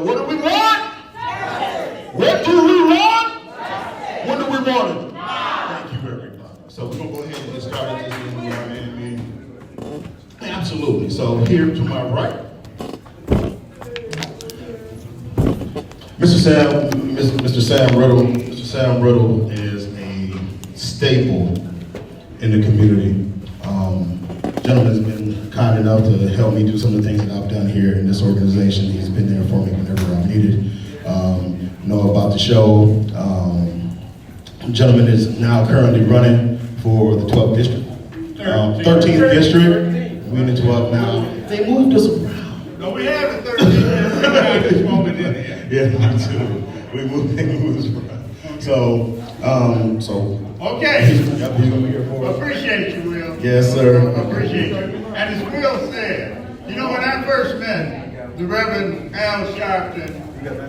What do we want? What do we want? When do we want it? Thank you very much. So we're going to go ahead and get started this meeting. Absolutely. So here to my right, Mr. Sam Riddle. Mr. Sam Riddle is a staple in the community. Gentleman has been kind enough to help me do some of the things that I've done here in this organization. He's been there for me whenever I needed. Know about the show. Gentleman is now currently running for the 12th district. 13th district. We're in the 12th now. They moved us around. No, we have a 13th district. This moment in here. Yeah, me too. They moved us around. So. Okay. He's gonna be here for us. Appreciate you, Will. Yes, sir. Appreciate you. And as Will said, you know, when I first met the Reverend Al Sharpton,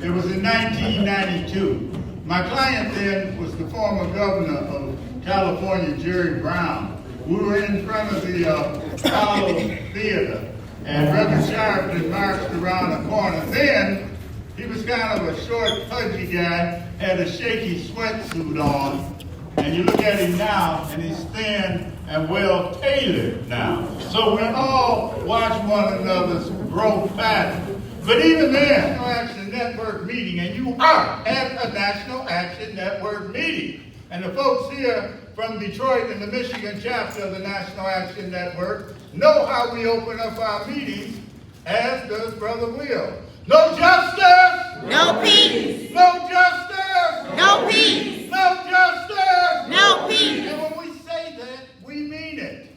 it was in 1992. My client then was the former governor of California, Jerry Brown. We were in front of the Apollo Theater, and Reverend Sharpton marched around the corner. Then, he was kind of a short, pudgy guy, had a shaky sweatsuit on, and you look at him now, and he's thin and well-tailored now. So we all watch one another's growth pattern. But even then, National Action Network meeting, and you are at a National Action Network meeting. And the folks here from Detroit and the Michigan chapter of the National Action Network know how we open up our meetings, as does Brother Will. No justice! No peace! No justice! No peace! No justice! No peace! And when we say that, we mean it.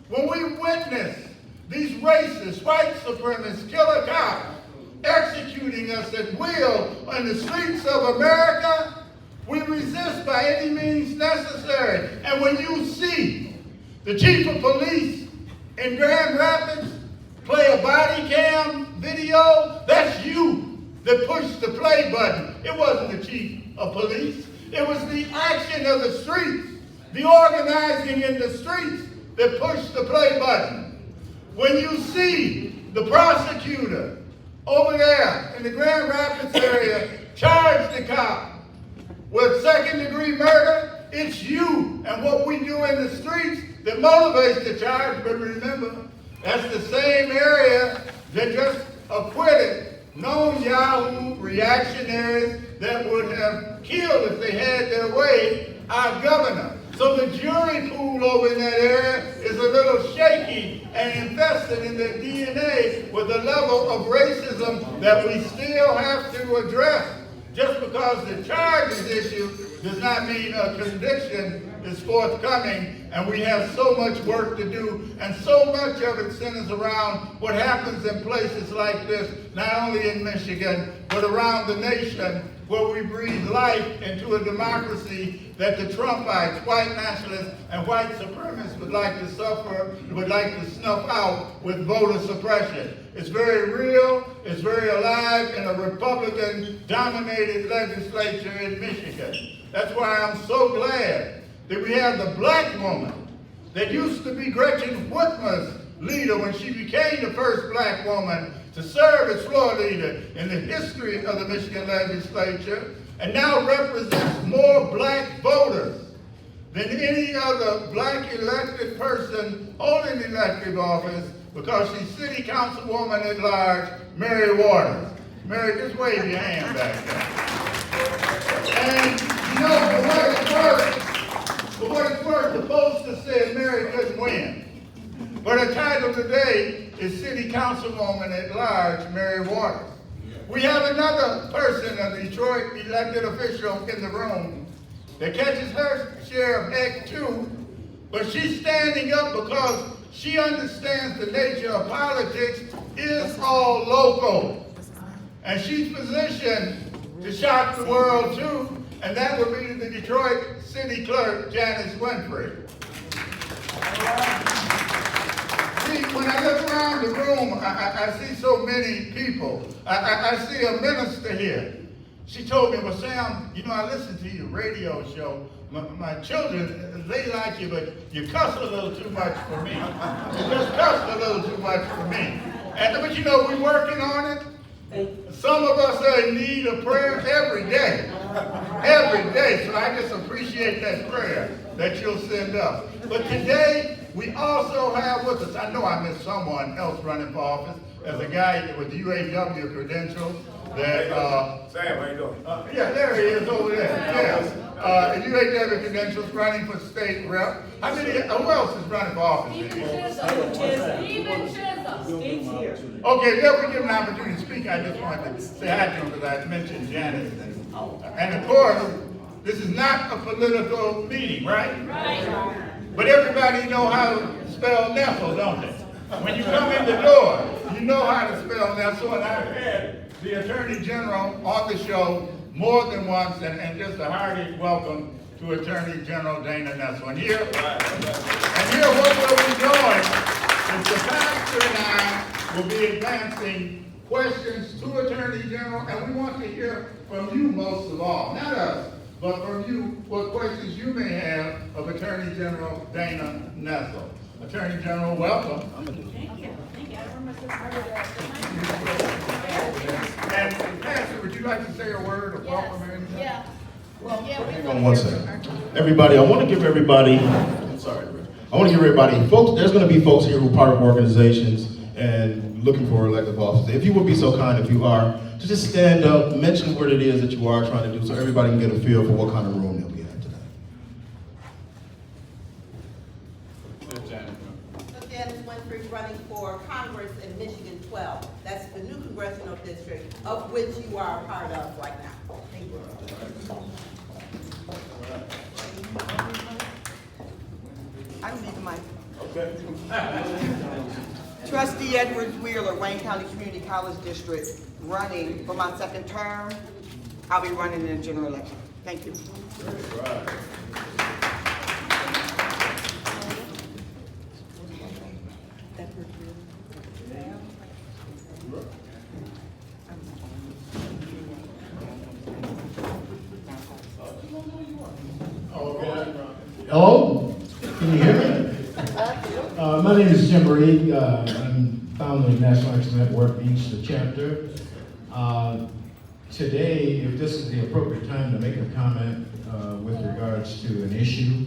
When we witness these racist, white supremacist, killer cops executing us at will on the streets of America, we resist by any means necessary. And when you see the chief of police in Grand Rapids play a body cam video, that's you that pushed the play button. It wasn't the chief of police. It was the action of the streets, the organizing in the streets that pushed the play button. When you see the prosecutor over there in the Grand Rapids area charge the cop with second-degree murder, it's you and what we do in the streets that motivates the charge. But remember, that's the same area that just acquitted known Yahoo reactionaries that would have killed if they had their way our governor. So the jury pool over in that area is a little shaky and infested in their DNA with a level of racism that we still have to address. Just because the charge is issued does not mean a conviction is forthcoming, and we have so much work to do, and so much of it centers around what happens in places like this, not only in Michigan, but around the nation, where we breathe life into a democracy that the Trumpites, white nationalists, and white supremacists would like to snuff out with voter suppression. It's very real, it's very alive in a Republican-dominated legislature in Michigan. That's why I'm so glad that we have the black woman that used to be Gretchen Whitmer's leader when she became the first black woman to serve as floor leader in the history of the Michigan legislature, and now represents more black voters than any other black elected person holding elective office, because she's city councilwoman at large, Mary Waters. Mary, just wave your hand back there. And you know, for what it's worth, the pollster said Mary couldn't win. But her title today is City Councilwoman at Large, Mary Waters. We have another person, a Detroit elected official in the room that catches her share of heck too, but she's standing up because she understands the nature of politics is all local. And she's positioned to shock the world too, and that would be the Detroit City Clerk, Janice Winfrey. See, when I look around the room, I see so many people. I see a minister here. She told me, well, Sam, you know, I listen to your radio show. My children, they like you, but you cuss a little too much for me. You just cuss a little too much for me. But you know, we're working on it. Some of us are in need of prayer every day. Every day. So I just appreciate that prayer that you'll send up. But today, we also have with us, I know I missed someone else running for office, as a guy with UAW credentials. That, Sam, how you doing? yeah, there he is over there. Yeah. UAW credentials running for state rep. Who else is running for office? Okay, yeah, we give him an opportunity to speak. I just wanted to say hi to him because I mentioned Janice. And of course, this is not a political meeting, right? Right. But everybody know how to spell Nessel, don't they? When you come in the door, you know how to spell Nessel, and I've had the Attorney General on the show more than once, and just a hearty welcome to Attorney General Dana Nessel. And here what we'll be doing is the pastor and I will be advancing questions to Attorney General, and we want to hear from you most of all, not us, but from you, what questions you may have of Attorney General Dana Nessel. Attorney General, welcome. Thank you. And Pastor, would you like to say a word of welcome or anything? Yeah. Hang on one second. Everybody, I want to give everybody, folks, there's going to be folks here who are part of organizations and looking for elective office. If you would be so kind, if you are, to just stand up, mention what it is that you are trying to do so everybody can get a feel for what kind of room that we have today. Janice Winfrey running for Congress in Michigan 12. That's the new congressional district of which you are a part of right now. Thank you. I don't need the mic. Okay. Trustee Edwards Wheeler, Wayne County Community College District, running for my second term. I'll be running in the general election. Thank you. Hello? Can you hear me? My name is Jim Reed. I'm founder of the National Inkster Network, Inkster chapter. Today, if this is the appropriate time to make a comment with regards to an issue,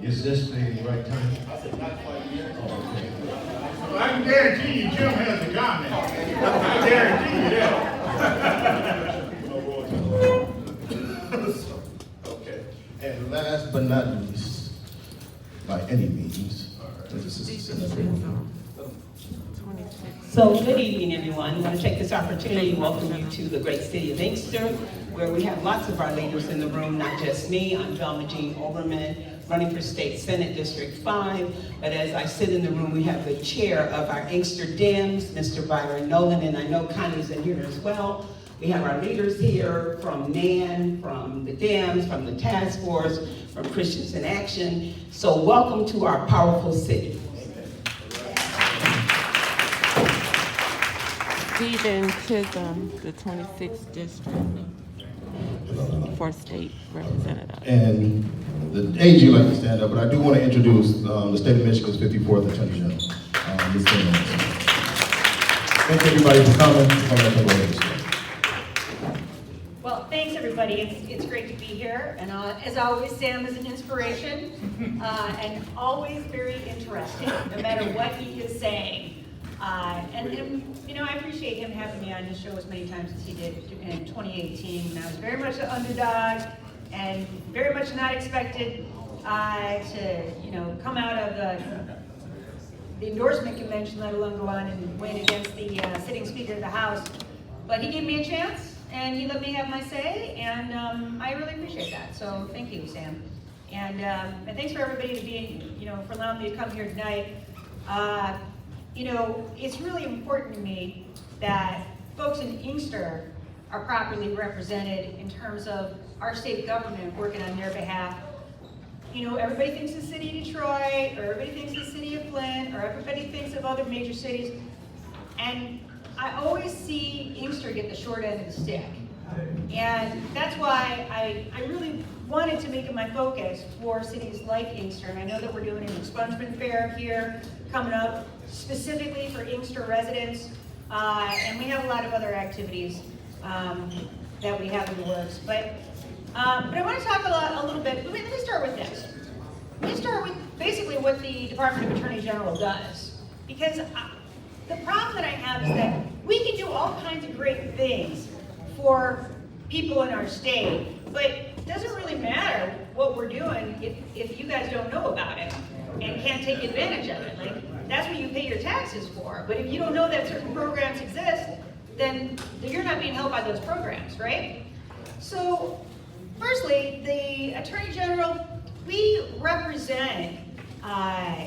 is this the right time? Oh, okay. Well, I can guarantee you Jim has a comment. I guarantee you that. Okay. And last but not least, by any means, So good evening, everyone. I want to take this opportunity to welcome you to the great city of Inkster, where we have lots of our leaders in the room, not just me. I'm Velma Jean Oberman, running for State Senate District 5. But as I sit in the room, we have the chair of our Inkster Dems, Mr. Byron Nolan, and I know Connie's in here as well. We have our leaders here from NAN, from the Dems, from the task force, from Christians in Action. So welcome to our powerful city. Stephen Chisholm, the 26th District for State Representative. And the AG like to stand up, but I do want to introduce the state of Michigan's 54th Attorney General, Ms. Dana. Thank you everybody for coming. Well, thanks everybody. It's great to be here. And as always, Sam is an inspiration and always very interesting, no matter what he is saying. And you know, I appreciate him having me on his show as many times as he did in 2018. And I was very much an underdog and very much not expected to, you know, come out of the endorsement convention, let alone go on and win against the sitting Speaker of the House. But he gave me a chance, and he let me have my say, and I really appreciate that. So thank you, Sam. And thanks for everybody to be, you know, for allowing me to come here tonight. You know, it's really important to me that folks in Inkster are properly represented in terms of our state government working on their behalf. You know, everybody thinks the city of Detroit, or everybody thinks the city of Flint, or everybody thinks of other major cities. And I always see Inkster get the short end of the stick. And that's why I really wanted to make it my focus for cities like Inkster. And I know that we're doing an expungement fair here coming up specifically for Inkster residents. and we have a lot of other activities that we have in the works. But I want to talk a little bit. Let me start with this. Let me start with basically what the Department of Attorney General does. Because the problem that I have is that we can do all kinds of great things for people in our state, but it doesn't really matter what we're doing if you guys don't know about it and can't take advantage of it. Like, that's what you pay your taxes for. But if you don't know that certain programs exist, then you're not being helped by those programs, right? So, firstly, the Attorney General, we represent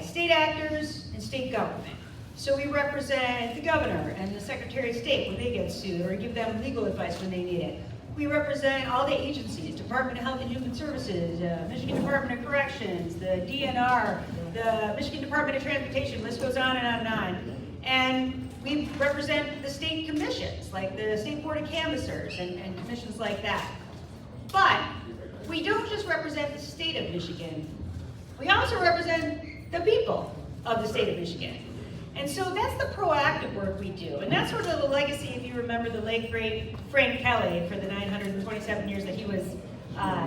state actors and state government. So we represent the governor and the Secretary of State when they get sued, or give them legal advice when they need it. We represent all the agencies, Department of Health and Human Services, Michigan Department of Corrections, the DNR, the Michigan Department of Transportation, list goes on and on and on. And we represent the state commissions, like the State Board of Canvassers and commissions like that. But we don't just represent the state of Michigan, we also represent the people of the state of Michigan. And so that's the proactive work we do. And that's sort of the legacy, if you remember the late great Frank Kelly for the 927 years that he was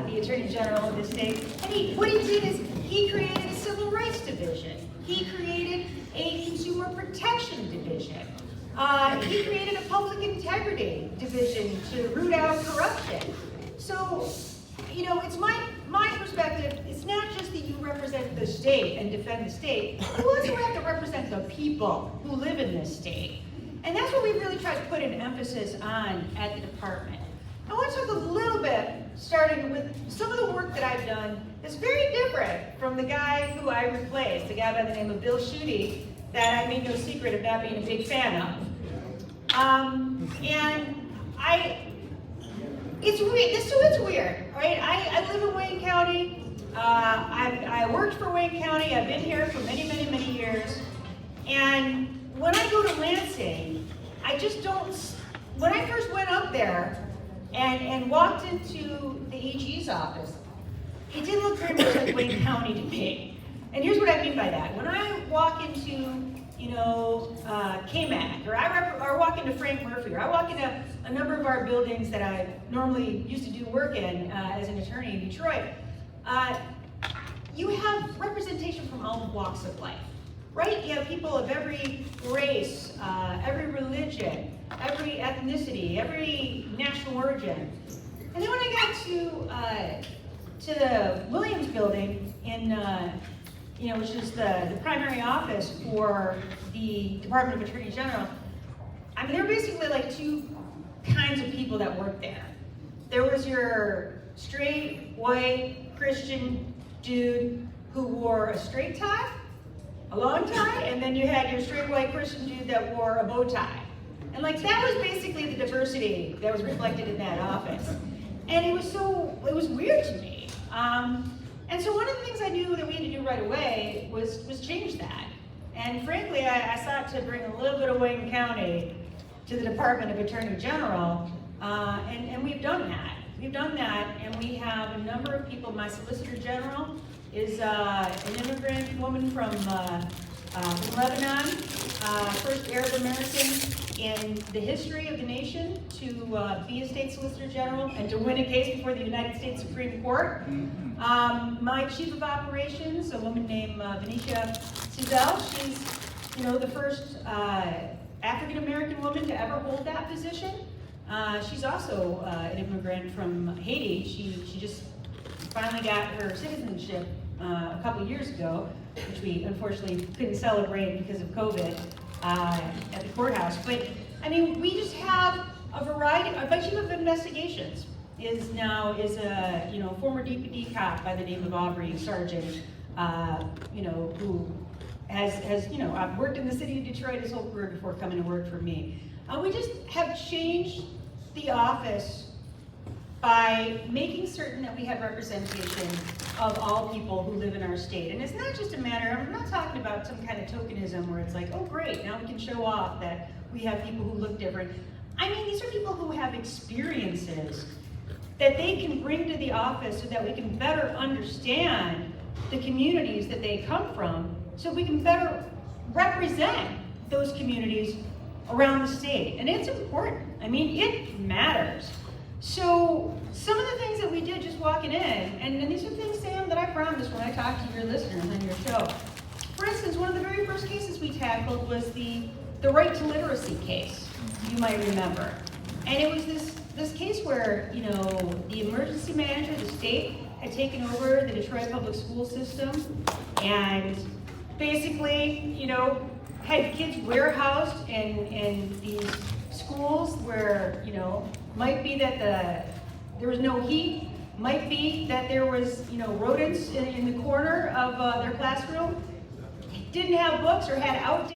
the Attorney General of the state. And what he did is he created a civil rights division. He created a consumer protection division. He created a public integrity division to root out corruption. So, you know, it's my perspective, it's not just that you represent the state and defend the state, you also have to represent the people who live in this state. And that's what we really try to put an emphasis on at the department. I want to talk a little bit, starting with some of the work that I've done that's very different from the guy who I replaced, the guy by the name of Bill Schuette, that I made no secret of not being a big fan of. It's weird, right? I live in Wayne County. I worked for Wayne County. I've been here for many, many, many years. And when I go to Lansing, I just don't, when I first went up there and walked into the AG's office, it didn't look very much like Wayne County to me. And here's what I mean by that. When I walk into, you know, KMAC, or I walk into Frank Murphy, or I walk into a number of our buildings that I normally used to do work in as an attorney in Detroit, you have representation from all walks of life, right? You have people of every race, every religion, every ethnicity, every national origin. And then when I got to the Williams building in, you know, which is the primary office for the Department of Attorney General, I mean, there were basically like two kinds of people that worked there. There was your straight, white, Christian dude who wore a straight tie, a long tie, and then you had your straight, white, Christian dude that wore a bow tie. And like, that was basically the diversity that was reflected in that office. And it was weird to me. And so one of the things I knew that we had to do right away was change that. And frankly, I sought to bring a little bit of Wayne County to the Department of Attorney General, and we've done that. We've done that, and we have a number of people. My Solicitor General is an immigrant woman from Lebanon, first Arab American in the history of the nation to be a state Solicitor General and to win a case before the United States Supreme Court. My Chief of Operations, a woman named Venetia Cizelle, she's, you know, the first African American woman to ever hold that position. She's also an immigrant from Haiti. She just finally got her citizenship a couple years ago, which we unfortunately couldn't celebrate because of COVID at the courthouse. But I mean, we just have a variety. My Chief of Investigations is a former DPD cop by the name of Aubrey Sargent, who has I've worked in the city of Detroit his whole career before coming to work for me. We just have changed the office by making certain that we have representation of all people who live in our state. And it's not just a matter, I'm not talking about some kind of tokenism where it's like, oh great, now we can show off that we have people who look different. I mean, these are people who have experiences that they can bring to the office so that we can better understand the communities that they come from, so we can better represent those communities around the state, and it's important. I mean, it matters. So some of the things that we did just walking in, and these are things, Sam, that I promised when I talked to your listeners on your show. For instance, one of the very first cases we tackled was the right to literacy case, you might remember. And it was this case where, you know, the emergency manager of the state had taken over the Detroit public school system and basically, you know, had kids warehoused in these schools where, you know, might be that there was no heat, might be that there was, you know, rodents in the corner of their classroom, didn't have books or had outdated